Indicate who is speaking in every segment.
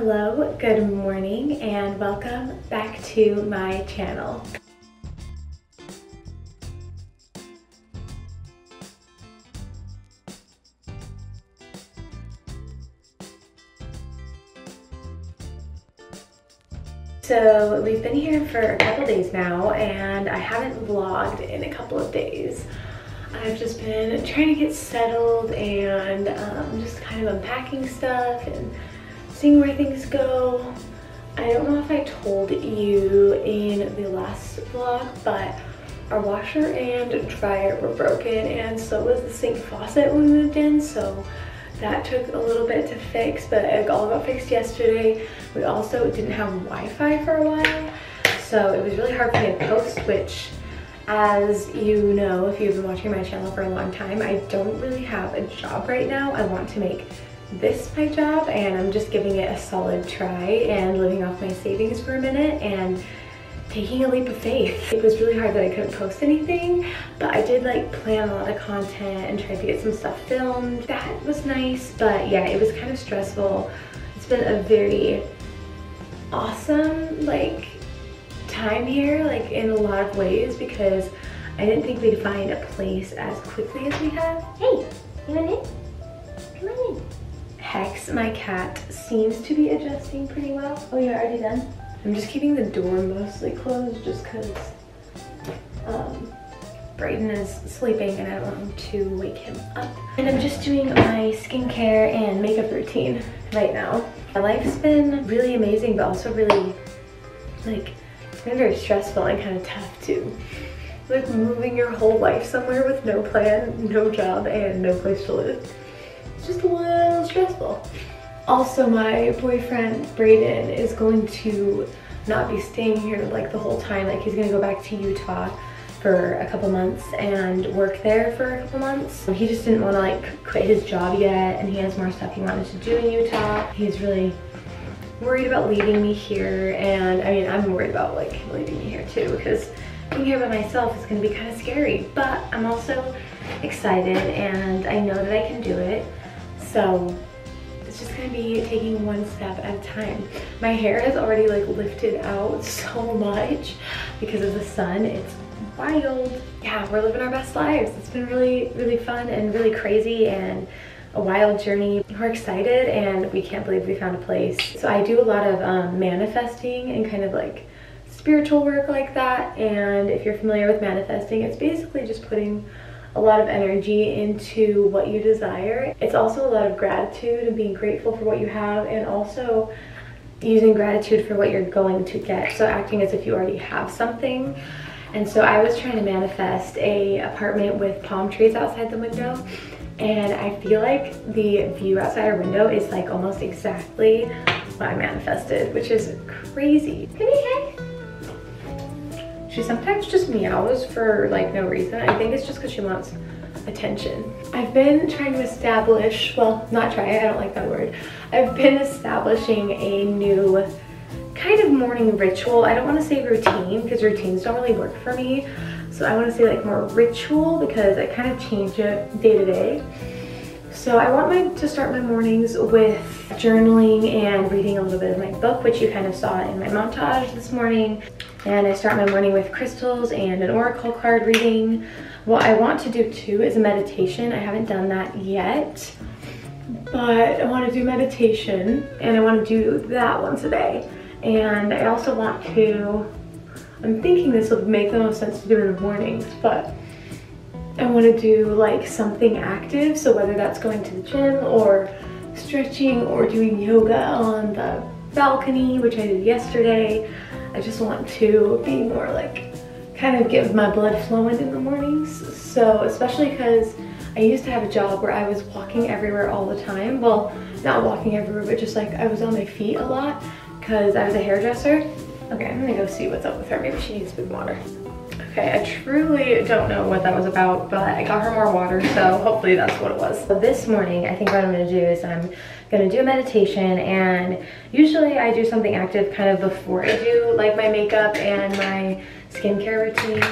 Speaker 1: Hello, good morning, and welcome back to my channel. So we've been here for a couple days now, and I haven't vlogged in a couple of days. I've just been trying to get settled and just kind of unpacking stuff and seeing where things go. I don't know if I told you in the last vlog, but our washer and dryer were broken, and so was the sink faucet when we moved in, so that took a little bit to fix, but it all got fixed yesterday. We also didn't have Wi-Fi for a while, so it was really hard for me to post, which, as you know, if you've been watching my channel for a long time, I don't really have a job right now. I want to make this my job, and I'm just giving it a solid try and living off my savings for a minute and taking a leap of faith. It was really hard that I couldn't post anything, but I did like plan a lot of content and tried to get some stuff filmed. That was nice, but yeah, it was kind of stressful. It's been a very awesome time here, in a lot of ways, because I didn't think we'd find a place as quickly as we have. Hey, you want in? Come on in. Hex, my cat, seems to be adjusting pretty well. Oh, you're already done? I'm just keeping the door mostly closed just because Brayden is sleeping and I don't want to wake him up. And I'm just doing my skincare and makeup routine right now. My life's been really amazing, but also really, it's been very stressful and kind of tough too. Moving your whole life somewhere with no plan, no job, and no place to live. It's just a little stressful. Also, my boyfriend, Brayden, is going to not be staying here the whole time. He's gonna go back to Utah for a couple months and work there for a couple months. He just didn't wanna quit his job yet, and he has more stuff he wanted to do in Utah. He's really worried about leaving me here, and I mean, I'm worried about him leaving me here too, because being here by myself is gonna be kind of scary, but I'm also excited and I know that I can do it. So it's just gonna be taking one step at a time. My hair has already lifted out so much because of the sun. It's wild. Yeah, we're living our best lives. It's been really, really fun and really crazy and a wild journey. We're excited and we can't believe we found a place. So I do a lot of manifesting and kind of spiritual work like that. And if you're familiar with manifesting, it's basically just putting a lot of energy into what you desire. It's also a lot of gratitude and being grateful for what you have, and also using gratitude for what you're going to get. So acting as if you already have something. And so I was trying to manifest a apartment with palm trees outside the window, and I feel like the view outside our window is almost exactly what I manifested, which is crazy. Come here. She sometimes just meows for no reason. I think it's just because she wants attention. I've been trying to establish, well, not try, I don't like that word. I've been establishing a new kind of morning ritual. I don't want to say routine because routines don't really work for me. So I want to say more ritual, because I kind of change it day to day. So I want to start my mornings with journaling and reading a little bit of my book, which you kind of saw in my montage this morning. And I start my morning with crystals and an oracle card reading. What I want to do too is a meditation. I haven't done that yet, but I want to do meditation, and I want to do that once a day. And I also want to, I'm thinking this will make the most sense to do in the mornings, but I want to do something active. So whether that's going to the gym or stretching or doing yoga on the balcony, which I did yesterday. I just want to be more kind of get my blood flowing in the mornings. So especially because I used to have a job where I was walking everywhere all the time. Well, not walking everywhere, but just I was on my feet a lot because I was a hairdresser. Okay, I'm gonna go see what's up with her. Maybe she needs food and water. Okay, I truly don't know what that was about, but I got her more water, so hopefully that's what it was. So this morning, I think what I'm gonna do is I'm gonna do a meditation, and usually I do something active kind of before I do my makeup and my skincare routine.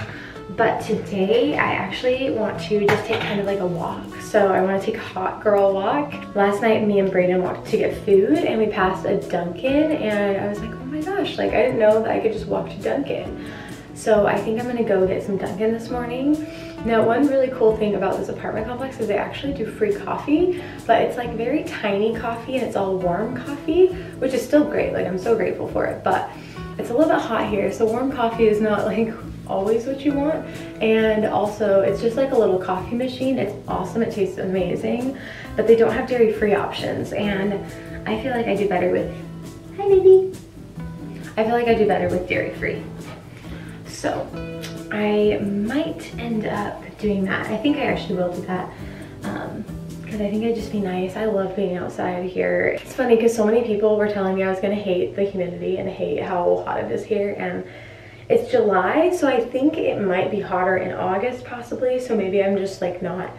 Speaker 1: But today I actually want to just take kind of like a walk. So I want to take a hot girl walk. Last night me and Brayden walked to get food and we passed a Dunkin' and I was like, oh my gosh, like I didn't know that I could just walk to Dunkin'. So I think I'm gonna go get some Dunkin' this morning. Now, one really cool thing about this apartment complex is they actually do free coffee, but it's like very tiny coffee and it's all warm coffee, which is still great. Like I'm so grateful for it, but it's a little bit hot here. So warm coffee is not like always what you want. And also it's just like a little coffee machine. It's awesome, it tastes amazing, but they don't have dairy-free options. And I feel like I do better with, hi baby. I feel like I do better with dairy-free. So I might end up doing that. I think I actually will do that because I think it'd just be nice. I love being outside here. It's funny because so many people were telling me I was gonna hate the humidity and hate how hot it is here, and it's July, so I think it might be hotter in August possibly, so maybe I'm just like not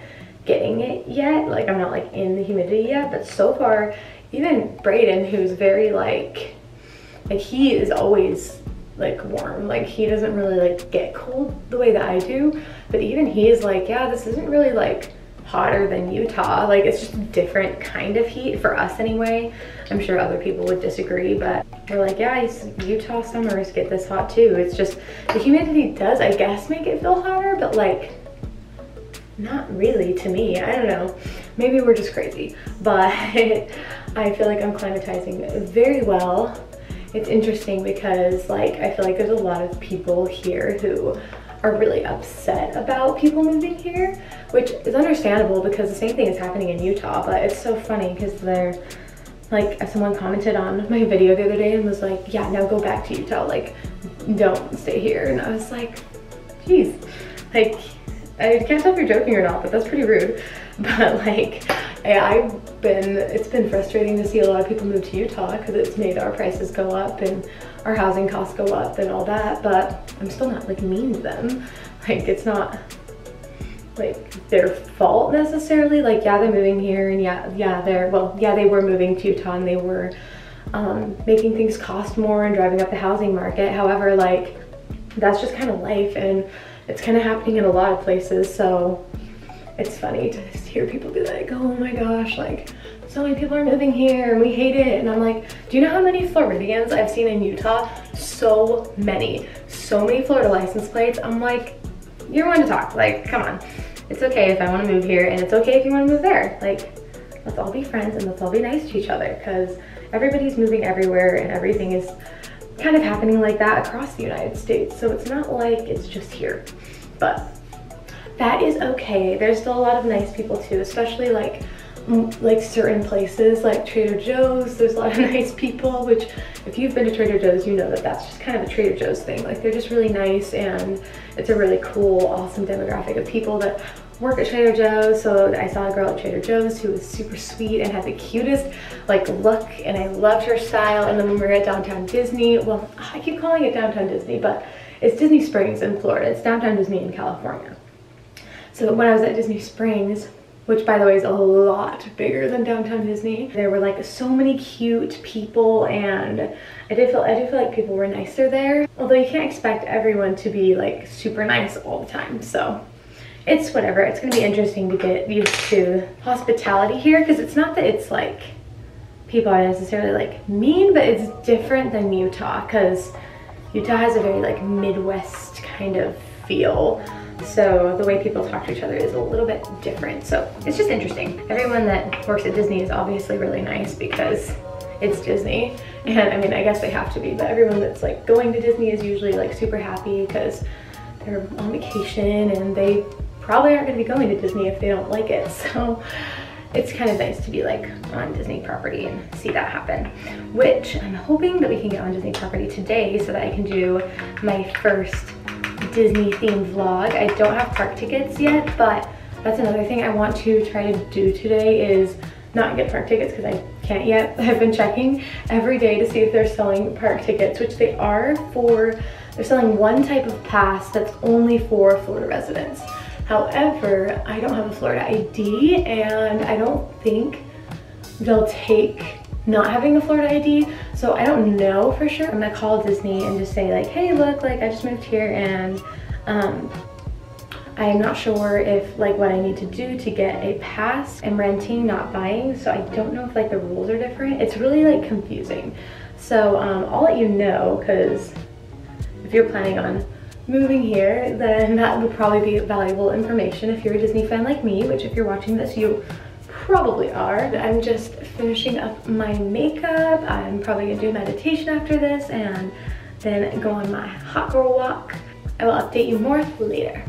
Speaker 1: getting it yet. Like I'm not like in the humidity yet, but so far, even Brayden, who's very like he is always like warm, like he doesn't really like get cold the way that I do, but even he is like, yeah, this isn't really like hotter than Utah, like it's just a different kind of heat for us anyway. I'm sure other people would disagree, but we're like, yeah, Utah summers get this hot too. It's just the humidity does, I guess, make it feel hotter, but like not really to me. I don't know, maybe we're just crazy, but I feel like I'm climatizing very well. It's interesting because like I feel like there's a lot of people here who are really upset about people moving here, which is understandable because the same thing is happening in Utah. But it's so funny because they're like, someone commented on my video the other day and was like, yeah, now go back to Utah, like don't stay here. And I was like, geez, like I can't tell if you're joking or not, but that's pretty rude. But like it's been frustrating to see a lot of people move to Utah because it's made our prices go up and our housing costs go up and all that, but I'm still not like mean to them. Like it's not like their fault necessarily. Like yeah, they're moving here and they were moving to Utah and they were making things cost more and driving up the housing market. However, like that's just kind of life and it's kind of happening in a lot of places. So it's funny to just hear people be like, oh my gosh, like so many people are moving here and we hate it. And I'm like, do you know how many Floridians I've seen in Utah? So many Florida license plates. I'm like, you're one to talk, like, come on. It's okay if I want to move here and it's okay if you want to move there. Like, let's all be friends and let's all be nice to each other because everybody's moving everywhere and everything is kind of happening like that across the United States. So it's not like it's just here, but that is okay. There's still a lot of nice people too, especially like certain places like Trader Joe's. There's a lot of nice people, which if you've been to Trader Joe's, you know that that's just kind of a Trader Joe's thing. Like they're just really nice and it's a really cool, awesome demographic of people that work at Trader Joe's. So I saw a girl at Trader Joe's who was super sweet and had the cutest like look and I loved her style. And then when we were at Downtown Disney, well, I keep calling it Downtown Disney, but it's Disney Springs in Florida. It's Downtown Disney in California. So when I was at Disney Springs, which by the way is a lot bigger than Downtown Disney, there were like so many cute people and I did feel like people were nicer there. Although you can't expect everyone to be like super nice all the time. So it's whatever. It's gonna be interesting to get used to hospitality here because it's not that it's like people are necessarily like mean, but it's different than Utah because Utah has a very like Midwest kind of feel. So the way people talk to each other is a little bit different. So it's just interesting. Everyone that works at Disney is obviously really nice because it's Disney. And I mean, I guess they have to be, but everyone that's like going to Disney is usually like super happy because they're on vacation and they probably aren't gonna be going to Disney if they don't like it. So it's kind of nice to be like on Disney property and see that happen, which I'm hoping that we can get on Disney property today so that I can do my first Disney themed vlog. I don't have park tickets yet, but that's another thing I want to try to do today is not get park tickets because I can't yet. I've been checking every day to see if they're selling park tickets, which they are they're selling one type of pass that's only for Florida residents. However, I don't have a Florida ID and I don't think they'll take not having a Florida ID, so I don't know for sure. I'm gonna call Disney and just say like, hey look, like I just moved here and I'm not sure if like what I need to do to get a pass. I'm renting, not buying, so I don't know if like the rules are different. It's really like confusing. So I'll let you know, because if you're planning on moving here, then that would probably be valuable information if you're a Disney fan like me, which if you're watching this, you probably are. I'm just finishing up my makeup. I'm probably gonna do meditation after this and then go on my hot girl walk. I will update you more later.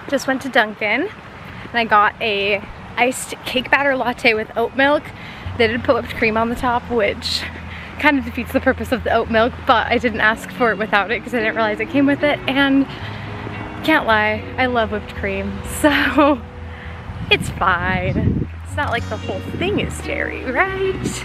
Speaker 1: Just went to Dunkin' and I got a iced cake batter latte with oat milk. They did put whipped cream on the top, which kind of defeats the purpose of the oat milk, but I didn't ask for it without it because I didn't realize it came with it, and can't lie, I love whipped cream, so it's fine. It's not like the whole thing is dairy, right?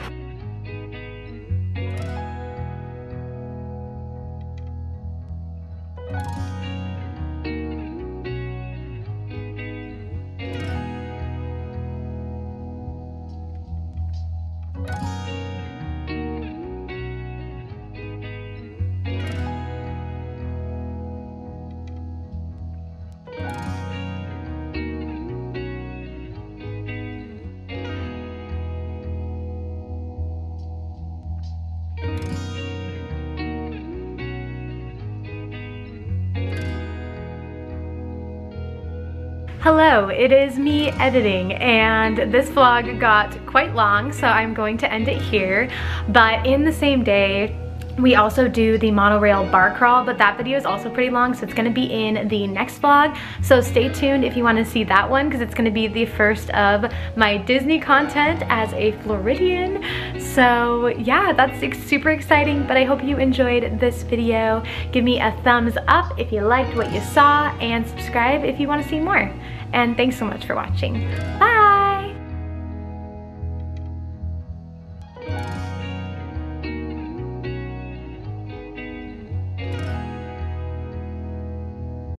Speaker 1: Hello, it is me editing, and this vlog got quite long, so I'm going to end it here. But in the same day, we also do the monorail bar crawl, but that video is also pretty long, so it's gonna be in the next vlog. So stay tuned if you wanna see that one, because it's gonna be the first of my Disney content as a Floridian. So yeah, that's super exciting, but I hope you enjoyed this video. Give me a thumbs up if you liked what you saw, and subscribe if you wanna see more. And thanks so much for watching. Bye!